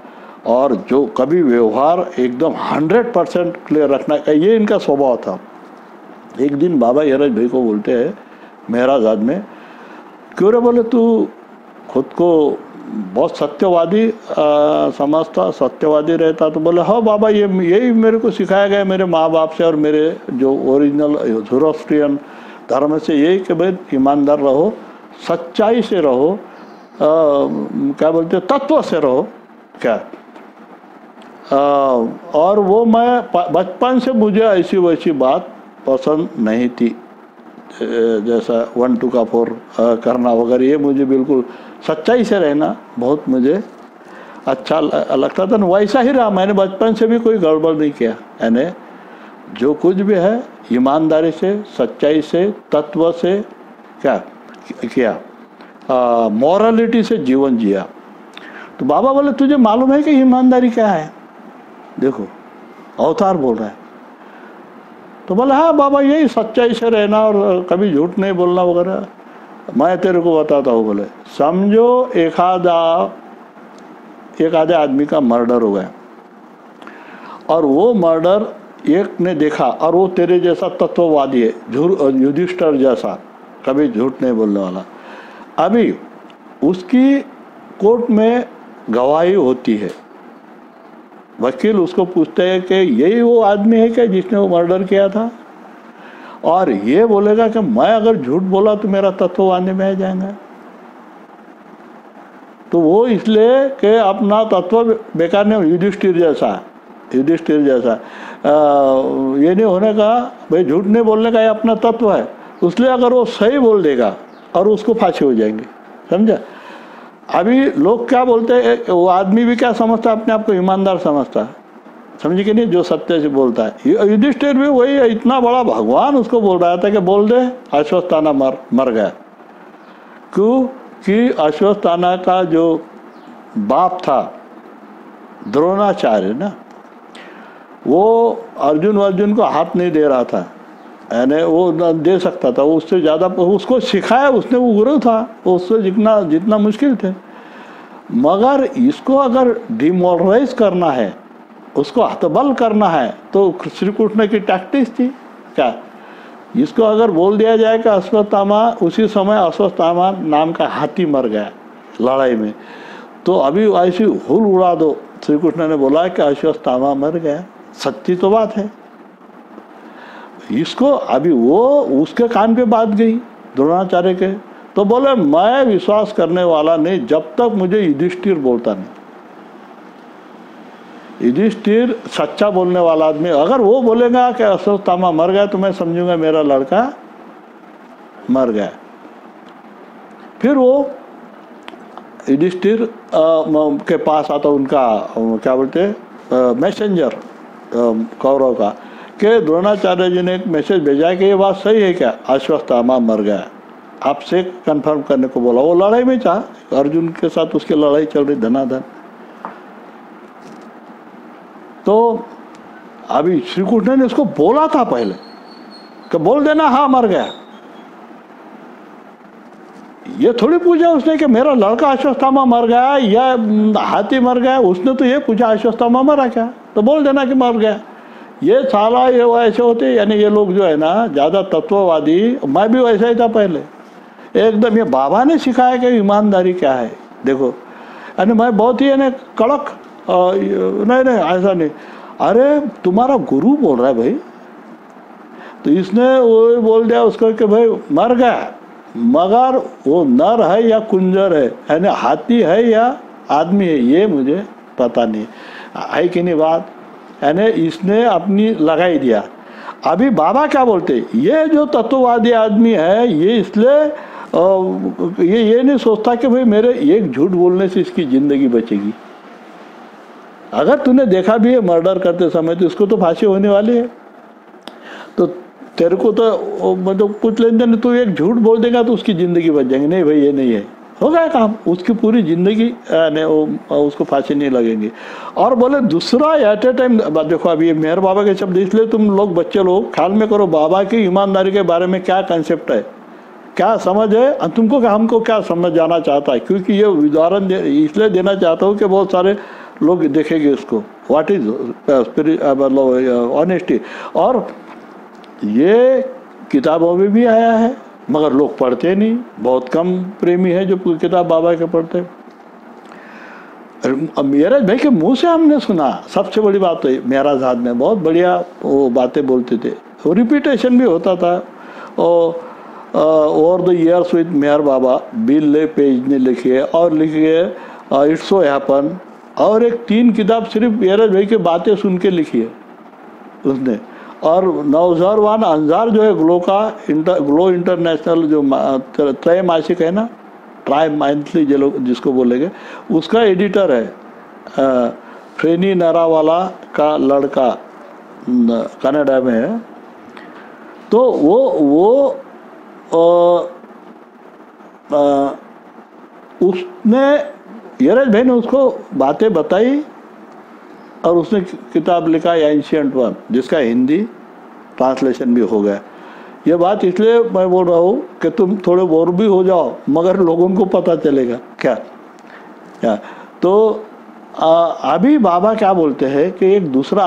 और जो कभी व्यवहार एकदम 100% क्लियर रखना का, ये इनका स्वभाव था। एक दिन बाबा धीरज भाई को बोलते हैं महराजाद में, क्यों रे, बोले तू खुद को बहुत सत्यवादी समझता, सत्यवादी रहता? तो बोले हाँ बाबा, यही मेरे को सिखाया गया मेरे माँ बाप से और मेरे जो ओरिजिनल ज़ोरोस्ट्रियन धर्म से, यही कि भाई ईमानदार रहो, सच्चाई से रहो, क्या बोलते तत्व से रहो क्या। और वो मैं बचपन से मुझे ऐसी वैसी बात पसंद नहीं थी, जैसा 1 2 का 4 करना वगैरह, ये मुझे बिल्कुल सच्चाई से रहना बहुत मुझे अच्छा लगता था। वैसा ही रहा, मैंने बचपन से भी कोई गड़बड़ नहीं किया, यानी जो कुछ भी है ईमानदारी से, सच्चाई से, तत्व से क्या किया, मॉरलिटी से जीवन जिया। तो बाबा बोले तुझे मालूम है कि ईमानदारी क्या है? देखो अवतार बोल रहा है। तो बोला हाँ बाबा, यही सच्चाई से रहना और कभी झूठ नहीं बोलना वगैरह। मैं तेरे को बताता हूँ, बोले समझो एक आधे आदमी का मर्डर हो गया और वो मर्डर एक ने देखा, और वो तेरे जैसा तत्ववादी है, युधिष्ठिर जैसा, कभी झूठ नहीं बोलने वाला। अभी उसकी कोर्ट में गवाही होती है, वकील उसको पूछते हैं कि यही वो आदमी है क्या जिसने वो मर्डर किया था, और ये बोलेगा कि मैं अगर झूठ बोला तो मेरा तत्ववादी में आ जाएगा। तो वो इसलिए कि अपना तत्व बेकार नहीं, युधिष्ठिर जैसा ये नहीं होने का, भाई झूठ नहीं बोलने का ये अपना तत्व है, इसलिए अगर वो सही बोल देगा और उसको फांसी हो जाएंगे, समझा। अभी लोग क्या बोलते हैं, वो आदमी भी क्या समझता है, अपने आप को ईमानदार समझता है, समझे कि नहीं, जो सत्य से बोलता है। युधिष्ठिर भी वही है, इतना बड़ा भगवान उसको बोल रहा था कि बोल दे अश्वत्थामा मर गया। क्यों कि अश्वत्थामा का जो बाप था द्रोणाचार्य ना, वो अर्जुन को हाथ नहीं दे रहा था, यानी वो दे सकता था, वो उससे ज़्यादा उसको सिखाया उसने, वो गुरु था, वो उससे जितना मुश्किल थे। मगर इसको अगर डिमोरलाइज करना है, उसको हतबल करना है, तो श्री कृष्ण की टैक्टिक्स थी क्या। इसको अगर बोल दिया जाए कि अश्वत्थामा, उसी समय अश्वत्थामा नाम का हाथी मर गया लड़ाई में, तो अभी ऐसी हुल उड़ा दो। श्री कृष्ण ने बोला कि अश्वत्थामा मर गया, सच्ची तो बात है। इसको अभी वो उसके कान पे बात गई द्रोणाचार्य के, तो बोले मैं विश्वास करने वाला नहीं जब तक मुझे युधिष्ठिर बोलता नहीं। युधिष्ठिर सच्चा बोलने वाला आदमी, अगर वो बोलेगा कि अश्वत्थामा मर गया तो मैं समझूंगा मेरा लड़का मर गया। फिर वो युधिष्ठिर के पास आता, उनका क्या बोलते मैसेंजर कौरव का, कि द्रोणाचार्य जी ने एक मैसेज भेजा है कि ये बात सही है क्या, अश्वत्थामा मर गया, आपसे कंफर्म करने को बोला। वो लड़ाई में था, अर्जुन के साथ उसकी लड़ाई चल रही धनाधन। तो अभी श्री कृष्ण ने उसको बोला था पहले कि बोल देना हाँ मर गया। ये थोड़ी पूछा उसने कि मेरा लड़का अश्वत्थामा मर गया या हाथी मर गया, उसने तो ये पूछा अश्वत्थामा मरा क्या, तो बोल देना कि मर गया। ये साला ये ऐसे होते, यानी ये लोग जो है ना ज़्यादा तत्ववादी, मैं भी वैसा ही था पहले एकदम। ये बाबा ने सिखाया कि ईमानदारी क्या है। देखो यानी मैं बहुत ही यानी कड़क, नहीं ऐसा नहीं, अरे तुम्हारा गुरु बोल रहा है भाई, तो इसने वो बोल दिया उसको कि भाई मर गया, मगर वो नर है या कुंजर है, यानी हाथी है या आदमी है, ये मुझे पता नहीं है कि नहीं बात, यानी इसने अपनी लगाई दिया। अभी बाबा क्या बोलते, ये जो तत्ववादी आदमी है ये इसलिए ये नहीं सोचता कि भाई मेरे एक झूठ बोलने से इसकी ज़िंदगी बचेगी। अगर तूने देखा भी है मर्डर करते समय तो इसको तो फांसी होने वाली है, तो तेरे को तो मतलब कुछ लेन देन, तू एक झूठ बोल देगा तो उसकी ज़िंदगी बच जाएगी। नहीं भाई ये नहीं है, हो गया काम, उसकी पूरी जिंदगी उसको फांसी नहीं लगेगी। और बोले दूसरा एट ए टाइम, देखो अभी ये मेहर बाबा के शब्द, इसलिए तुम लोग बच्चे लोग ख्याल में करो बाबा की ईमानदारी के बारे में क्या कंसेप्ट है, क्या समझ है तुमको, क्या हमको क्या समझ जाना चाहता है। क्योंकि ये उदाहरण इसलिए देना चाहता हूँ कि बहुत सारे लोग देखेंगे उसको, व्हाट इज मतलब ऑनेस्टी। और ये किताबों में भी आया है मगर लोग पढ़ते नहीं, बहुत कम प्रेमी है जो किताब बाबा के पढ़ते। मेराज भाई के मुंह से हमने सुना, सबसे बड़ी बात तो मेराज हाथ में बहुत बढ़िया वो बातें बोलते थे, वो रिपीटेशन भी होता था। Over the years with Meher Baba, Bill Le Page ने लिखी है और लिखी है इट्स सो हैपन, और एक 3 किताब सिर्फ मेराज भाई की बातें सुन के लिखी है उसने। और नौजरवान अंजार जो है ग्लो इंटरनेशनल जो त्रैमासिक है ना, ट्राई मंथली जो लोग जिसको बोलेंगे, उसका एडिटर है फ्रेनी नारावाला का लड़का, कनाडा में है। तो वो उसने यरज भाई ने उसको बातें बताई और उसने किताब लिखा एंशिएंट वन, जिसका हिंदी ट्रांसलेशन भी हो गया। ये बात इसलिए मैं बोल रहा हूँ कि तुम थोड़े बोर भी हो जाओ मगर लोगों को पता चलेगा क्या। तो अभी बाबा क्या बोलते हैं कि एक दूसरा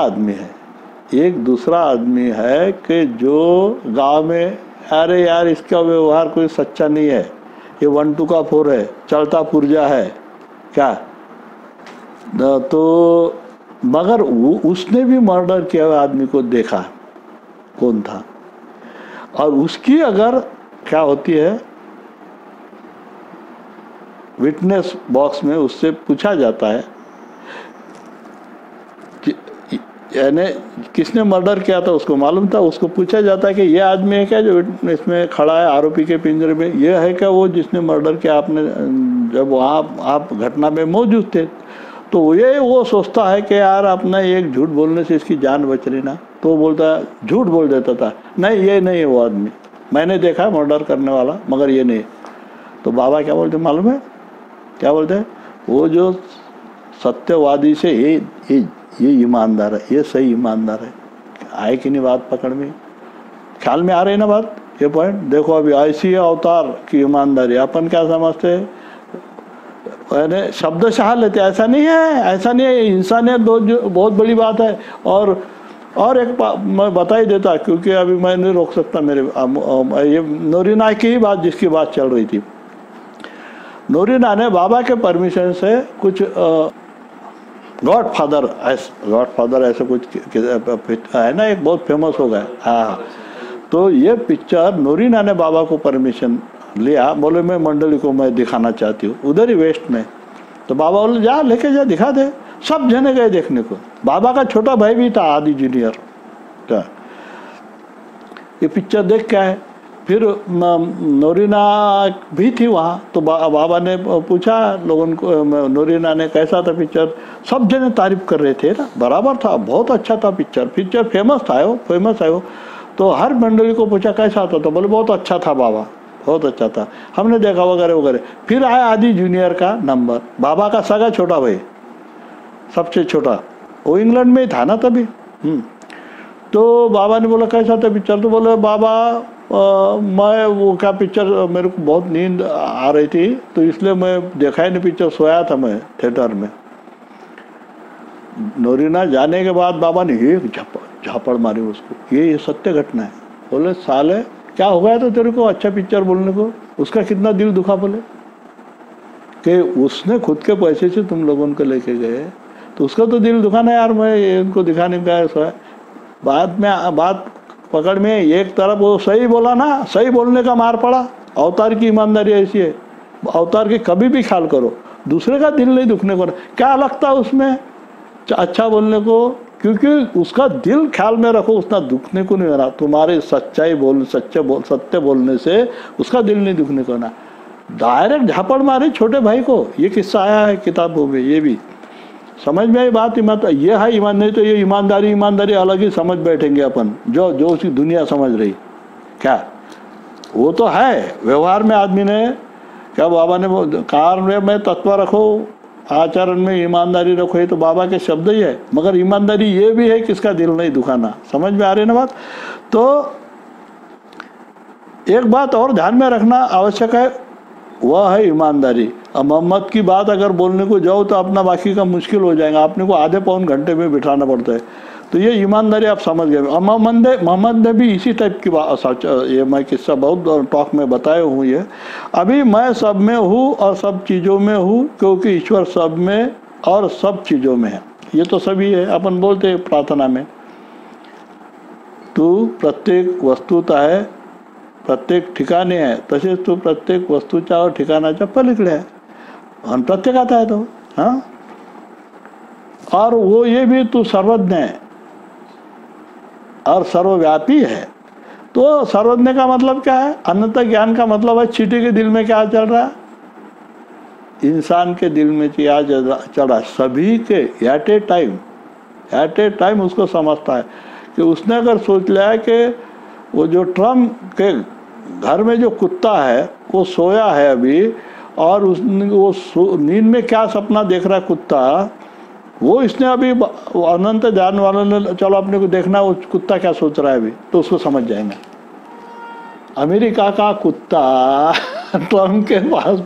आदमी है कि जो गांव में, अरे यार इसका व्यवहार कोई सच्चा नहीं है, ये 1-2 का 4 है, चलता पुर्जा है क्या। तो मगर उसने भी मर्डर किया हुआ आदमी को देखा कौन था, और उसकी अगर क्या होती है विटनेस बॉक्स में उससे पूछा जाता है कि यानी किसने मर्डर किया था, उसको मालूम था, उसको पूछा जाता है कि ये आदमी है क्या जो इसमें खड़ा है आरोपी के पिंजरे में, ये है क्या वो जिसने मर्डर किया, आपने जब वहाँ आप घटना में मौजूद थे। तो वो सोचता है कि यार अपना एक झूठ बोलने से इसकी जान बच रही ना, तो बोलता है, झूठ बोल देता था, नहीं ये नहीं है वो आदमी, मैंने देखा है मर्डर करने वाला मगर ये नहीं। तो बाबा क्या बोलते मालूम है, क्या बोलते हैं, वो जो सत्यवादी से ये ईमानदार है, ये सही ईमानदार है। आए कि नहीं बात पकड़ में, ख्याल में आ रही ना बात, ये पॉइंट देखो। अभी ऐसी अवतार की ईमानदारी अपन क्या समझते हैं, शब्दशाह लेते, ऐसा नहीं है, इंसानियत बहुत बड़ी बात है। और एक मैं बता ही देता क्योंकि अभी मैं नहीं रोक सकता, मेरे ये नूरीना की ही बात, जिसकी बात चल रही थी। नूरीना ने बाबा के परमिशन से कुछ गॉडफादर ऐसे कुछ है ना, एक बहुत फेमस हो गया। हाँ, तो ये पिक्चर नूरीना ने बाबा को परमिशन लिया, बोले मैं मंडली को मैं दिखाना चाहती हूँ उधर ही वेस्ट में। तो बाबा बोले जा लेके जा दिखा दे, सब जने गए देखने को। बाबा का छोटा भाई भी था आदि जूनियर, क्या ये पिक्चर देख के आए। फिर नूरीना भी थी वहाँ, तो बाबा ने पूछा लोगों को, नूरीना ने कैसा था पिक्चर, सब जने तारीफ कर रहे थे ना, बराबर था, बहुत अच्छा था पिक्चर फेमस है वो। तो हर मंडली को पूछा कैसा था, तो बोले बहुत अच्छा था बाबा, बहुत अच्छा था, हमने देखा वगैरह। फिर आया आदि जूनियर का नंबर, बाबा का सगा छोटा भाई, सबसे छोटा, वो इंग्लैंड में ही था ना तभी। तो बाबा ने बोला कैसा था पिक्चर, तो बोले बाबा मैं वो क्या पिक्चर, मेरे को बहुत नींद आ रही थी तो इसलिए मैं देखा ही नहीं पिक्चर, सोया था मैं थिएटर में। नूरीना जाने के बाद बाबा ने एक झापड़ मारी उसको, ये सत्य घटना है। बोले साले क्या हो गया था तेरे को अच्छा पिक्चर बोलने को, उसका कितना दिल दुखा, बोले कि उसने खुद के पैसे से तुम लोगों को लेके गए तो उसका तो दिल दुखा ना यार, मैं इनको दिखाने का सोया। बात पकड़ में एक तरफ वो सही बोला ना, सही बोलने का मार पड़ा। अवतार की ईमानदारी ऐसी है, अवतार की कभी भी ख्याल करो, दूसरे का दिल नहीं दुखने को, क्या लगता है उसमें अच्छा बोलने को, क्योंकि उसका दिल ख्याल में रखो, उसका दुखने को नहीं रहा। तुम्हारे सत्य बोलने से उसका दिल नहीं दुखने को ना। डायरेक्ट झापड़ मारे छोटे भाई को, ये किस्सा आया है किताबों में, ये भी समझ में आई बात। ये है ईमान, नहीं तो ये ईमानदारी अलग ही समझ बैठेंगे अपन, जो उसकी दुनिया समझ रही क्या, वो तो है व्यवहार में आदमी ने क्या बाबा ने कार्य में तत्व रखो, आचरण में ईमानदारी रखो, ये तो बाबा के शब्द ही है। मगर ईमानदारी ये भी है कि इसका दिल नहीं दुखाना। समझ में आ रही है ना बात? तो एक बात और ध्यान में रखना आवश्यक है, वह है ईमानदारी। अब मोहम्मद की बात अगर बोलने को जाओ तो अपना बाकी का मुश्किल हो जाएगा, आपने को आधे पौन घंटे में बिठाना पड़ता है। तो ये ईमानदारी आप समझ गए। मोहम्मद ने भी इसी टाइप की बात, ये मैं किस्सा बहुत टॉक में बताया हूँ। ये अभी मैं सब में हूँ और सब चीज़ों में हूँ, क्योंकि ईश्वर सब में और सब चीज़ों में है। ये तो सभी है, अपन बोलते हैं प्रार्थना में, तू प्रत्येक वस्तुता है, प्रत्येक ठिकाणी आहे, तसेच तू प्रत्येक वस्तूच्या और ठिकाणाच्या पलीकडे आहे आणि प्रत्येकात आहे तो। हाँ, और वो ये भी तू सर्वज्ञ है और सर्वव्यापी है। तो सर्वज्ञ का मतलब क्या है? अनंत ज्ञान का मतलब है चींटी के दिल में क्या चल रहा है, इंसान के दिल में क्या चल रहा है, सभी के एट ए टाइम उसको समझता है। कि उसने अगर सोच लिया है कि वो जो ट्रम्प के घर में जो कुत्ता है वो सोया है अभी, और वो नींद में क्या सपना देख रहा है कुत्ता, वो इसने अभी अनंत ध्यान वालों ने चलो अपने को देखना वो कुत्ता क्या सोच रहा है अभी, तो उसको समझ जाएंगे। अमेरिका का कुत्ता ट्रम्प के पास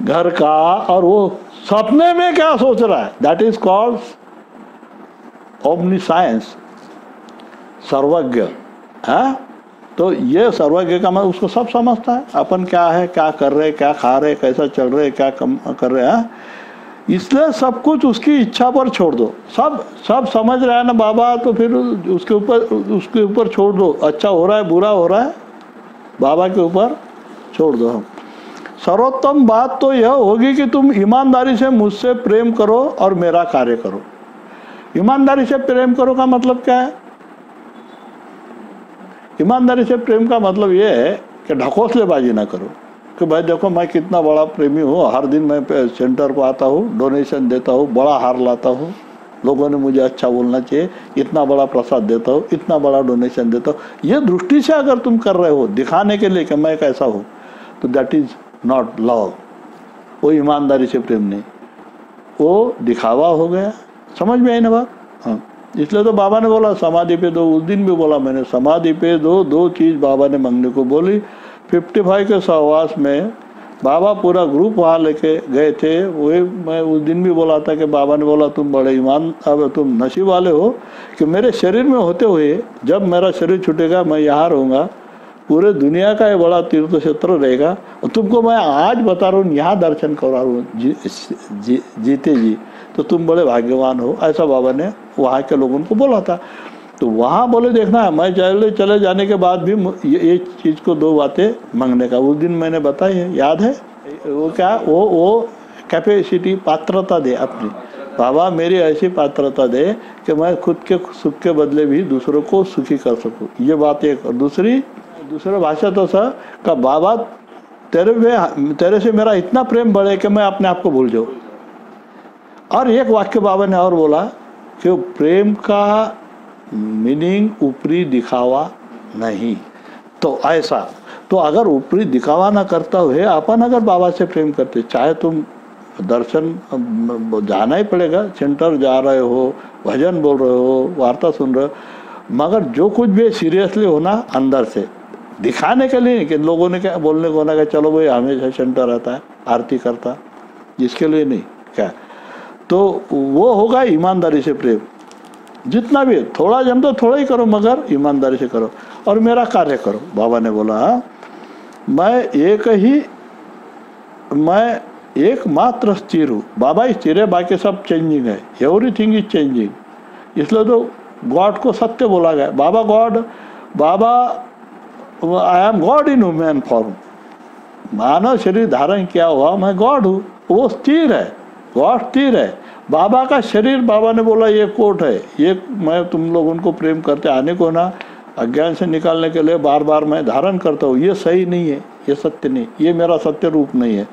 घर का, और वो सपने में क्या सोच रहा है, दैट इज कॉल्ड ओमनीसाइंस, सर्वज्ञ है। तो ये सर्वज्ञ का मतलब उसको सब समझता है, अपन क्या है, क्या कर रहे, क्या खा रहे, कैसा चल रहे, क्या कर रहे हैं। इसलिए सब कुछ उसकी इच्छा पर छोड़ दो। सब समझ रहा है ना बाबा, तो फिर उसके ऊपर छोड़ दो। अच्छा हो रहा है, बुरा हो रहा है, बाबा के ऊपर छोड़ दो। हम सर्वोत्तम बात तो यह होगी कि तुम ईमानदारी से मुझसे प्रेम करो और मेरा कार्य करो। ईमानदारी से प्रेम करो का मतलब क्या है? ईमानदारी से प्रेम का मतलब ये है कि ढकोसलेबाजी ना करो कि भाई देखो मैं कितना बड़ा प्रेमी हूँ, हर दिन मैं सेंटर पर आता हूँ, डोनेशन देता हूँ, बड़ा हार लाता हूँ, लोगों ने मुझे अच्छा बोलना चाहिए, इतना बड़ा प्रसाद देता हूँ, इतना बड़ा डोनेशन देता हूँ। ये दृष्टि से अगर तुम कर रहे हो दिखाने के लिए कि मैं कैसा हूँ, तो दैट इज नॉट लव। वो ईमानदारी से प्रेम नहीं, वो दिखावा हो गया। समझ में आई ना बात? हाँ, इसलिए तो बाबा ने बोला समाधि पे दो। उस दिन भी बोला मैंने, समाधि पे दो चीज़ बाबा ने मांगने को बोली। 55 के सहवास में बाबा पूरा ग्रुप वहाँ लेके गए थे। वही मैं उस दिन भी बोला था कि बाबा ने बोला तुम बड़े ईमान, अब तुम नसीब वाले हो कि मेरे शरीर में होते हुए जब मेरा शरीर छूटेगा मैं यहाँ रहूँगा, पूरे दुनिया का ये बड़ा तीर्थ क्षेत्र रहेगा, और तुमको मैं आज बता रहा हूँ यहाँ दर्शन करा रहा हूँ जीते जी, तो तुम बड़े भाग्यवान हो। ऐसा बाबा ने वहाँ के लोगों को बोला था। तो वहाँ बोले देखना है, मैं चले जाने के बाद भी ये चीज़ को 2 बातें मांगने का उस दिन मैंने बताई है, याद है? वो क्या, वो कैपेसिटी, पात्रता दे अपनी। बाबा मेरी ऐसी पात्रता दे कि मैं खुद के सुख के बदले भी दूसरों को सुखी कर सकूँ। ये बात एक। और दूसरा भाषा तो सर का बाबा तेरे से मेरा इतना प्रेम बढ़े कि मैं अपने आप को भूल जाऊँ। और एक वाक्य बाबा ने और बोला कि प्रेम का मीनिंग ऊपरी दिखावा नहीं। तो ऐसा, तो अगर ऊपरी दिखावा ना करता हुए अपन अगर बाबा से प्रेम करते, चाहे तुम दर्शन जाना ही पड़ेगा, सेंटर जा रहे हो, भजन बोल रहे हो, वार्ता सुन रहे हो, मगर जो कुछ भी सीरियसली होना अंदर से, दिखाने के लिए नहीं कि लोगों ने क्या बोलने को ना कि चलो भाई हमेशा सेंटर रहता है, आरती करता, जिसके लिए नहीं क्या, तो वो होगा ईमानदारी से प्रेम। जितना भी थोड़ा जम तो थोड़ा ही करो, मगर ईमानदारी से करो और मेरा कार्य करो। बाबा ने बोला मैं एकमात्र स्थिर हूँ। बाबा स्थिर है, बाकी सब चेंजिंग है, एवरीथिंग इज चेंजिंग। इसलिए तो गॉड को सत्य बोला गया। Baba I am God in human form. मानव शरीर धारण किया हुआ मैं गॉड हूँ। वो स्थिर है, गॉड स्थिर है। बाबा का शरीर, बाबा ने बोला ये कोट है, ये मैं तुम लोग उनको प्रेम करते आने को ना अज्ञान से निकालने के लिए बार बार मैं धारण करता हूँ। ये सही नहीं है, ये सत्य नहीं, ये मेरा सत्य रूप नहीं है।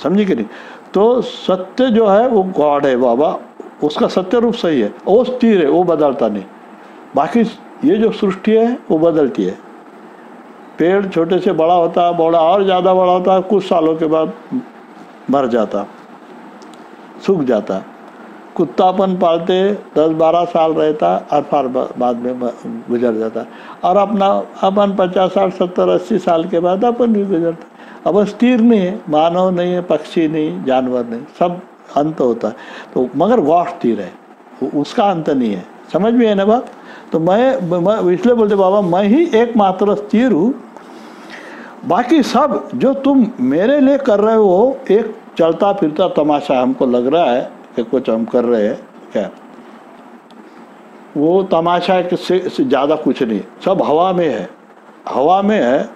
समझी कि नहीं? तो सत्य जो है वो गॉड है बाबा, उसका सत्य रूप सही है, वो स्थिर है, वो बदलता नहीं। बाकी ये जो सृष्टि है वो बदलती है। पेड़ छोटे से बड़ा होता है, बड़ा और ज़्यादा बड़ा होता है, कुछ सालों के बाद मर जाता, सूख जाता। कुत्ता अपन पालते 10-12 साल रहता और फिर बाद में गुजर जाता, और अपन 50, 60, 70, 80 साल के बाद अपन भी गुजरता। अब स्थिर नहीं है, मानव नहीं है, पक्षी नहीं, जानवर नहीं, सब अंत होता है। तो मगर वह स्थिर है, उसका अंत नहीं है। समझ में है ना बात? तो मैं इसलिए बोलते बाबा, मैं ही एकमात्र स्थिर हूँ, बाकी सब जो तुम मेरे लिए कर रहे हो एक चलता फिरता तमाशा हमको लग रहा है कि कुछ हम कर रहे हैं क्या, वो तमाशा से ज़्यादा कुछ नहीं, सब हवा में है, हवा में है।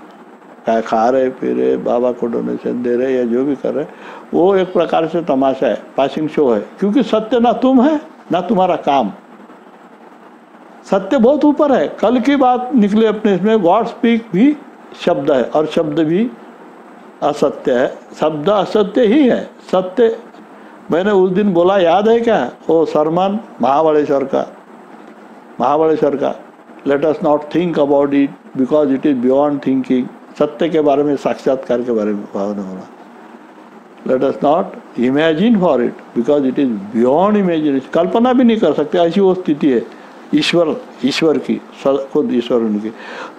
क्या खा रहे पी रहे, बाबा को डोनेशन दे रहे या जो भी कर रहे, वो एक प्रकार से तमाशा है, पासिंग शो है। क्योंकि सत्य ना तुम है ना तुम्हारा काम, सत्य बहुत ऊपर है। कल की बात निकले अपने इसमें, गॉड स्पीक भी शब्द है और शब्द भी असत्य है, शब्द असत्य ही है। सत्य मैंने उस दिन बोला, याद है क्या, वो सरमन महाबलेश्वर का, late us not think about it because it is beyond thinking. सत्य के बारे में, साक्षात्कार के बारे में भाव ने बोला, let us not imagine for it because it is beyond imagination. कल्पना भी नहीं कर सकते, ऐसी वो स्थिति है ईश्वर की, खुद ईश्वर उनकी।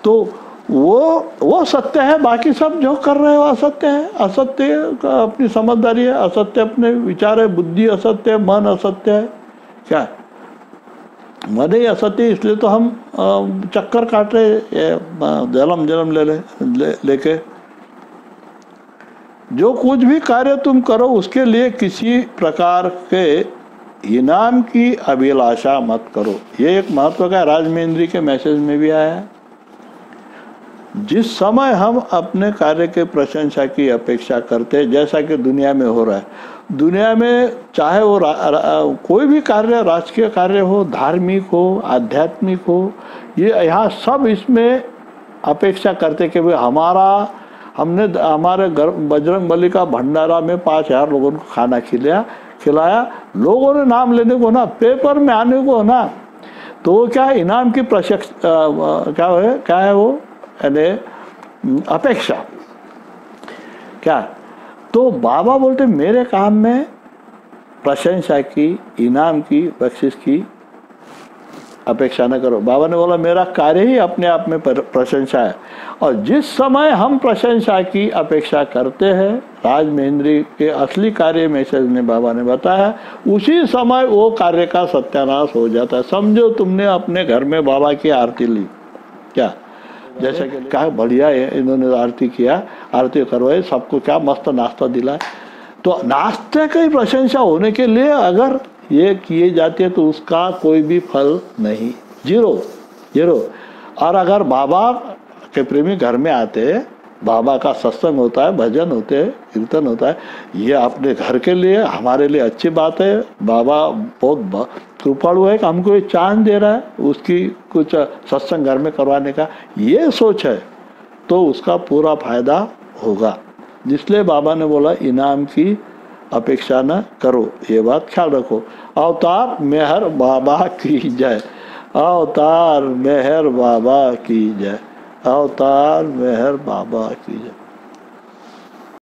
तो वो सत्य है, बाकी सब जो कर रहे हो असत्य है। असत्य का अपनी समझदारी है, असत्य अपने विचार है, बुद्धि असत्य है, मन असत्य है। क्या मन ही असत्य, इसलिए तो हम चक्कर काट रहे, जन्म लेके। जो कुछ भी कार्य तुम करो उसके लिए किसी प्रकार के इनाम की अभिलाषा मत करो। ये एक महत्व का राजमेंद्री के मैसेज में भी आया है। जिस समय हम अपने कार्य के प्रशंसा की अपेक्षा करते हैं, जैसा कि दुनिया में हो रहा है, दुनिया में चाहे वो कोई भी कार्य, राजकीय कार्य हो, धार्मिक हो, आध्यात्मिक हो, ये यहाँ सब इसमें अपेक्षा करते कि भाई हमने हमारे घर बजरंगबली का भंडारा में 5000 लोगों को खाना खिलाया, लोगों ने नाम लेने को ना, पेपर में आने को ना, तो वो क्या इनाम की क्या है वो, यानी अपेक्षा। क्या तो बाबा बोलते मेरे काम में प्रशंसा की, इनाम की, बख्शिश की अपेक्षा न करो। बाबा ने बोला मेरा कार्य ही अपने आप में प्रशंसा है, और जिस समय हम प्रशंसा की अपेक्षा करते हैं, राजमेंद्री के असली कार्य मैसेज ने बाबा ने बताया, उसी समय वो कार्य का सत्यानाश हो जाता है। समझो तुमने अपने घर में बाबा की आरती ली, क्या जैसे कि क्या बढ़िया है, इन्होंने आरती किया, आरती करवाई, सबको क्या मस्त नाश्ता दिलाया, तो नाश्ते की प्रशंसा होने के लिए अगर ये किए जाते हैं तो उसका कोई भी फल नहीं, जीरो। और अगर बाबा के प्रेमी घर में आते हैं, बाबा का सत्संग होता है, भजन होते हैं, कीर्तन होता है, ये अपने घर के लिए, हमारे लिए अच्छी बात है। बाबा बहुत कृपालु है कि हमको ये चांस दे रहा है उसकी कुछ सत्संग घर में करवाने का, ये सोच है तो उसका पूरा फायदा होगा। जिसलिए बाबा ने बोला इनाम की अपेक्षा न करो, ये बात ख्याल रखो। अवतार मेहर बाबा की जय, अवतार मेहर बाबा की जय, अवतार मेहर बाबा की जय।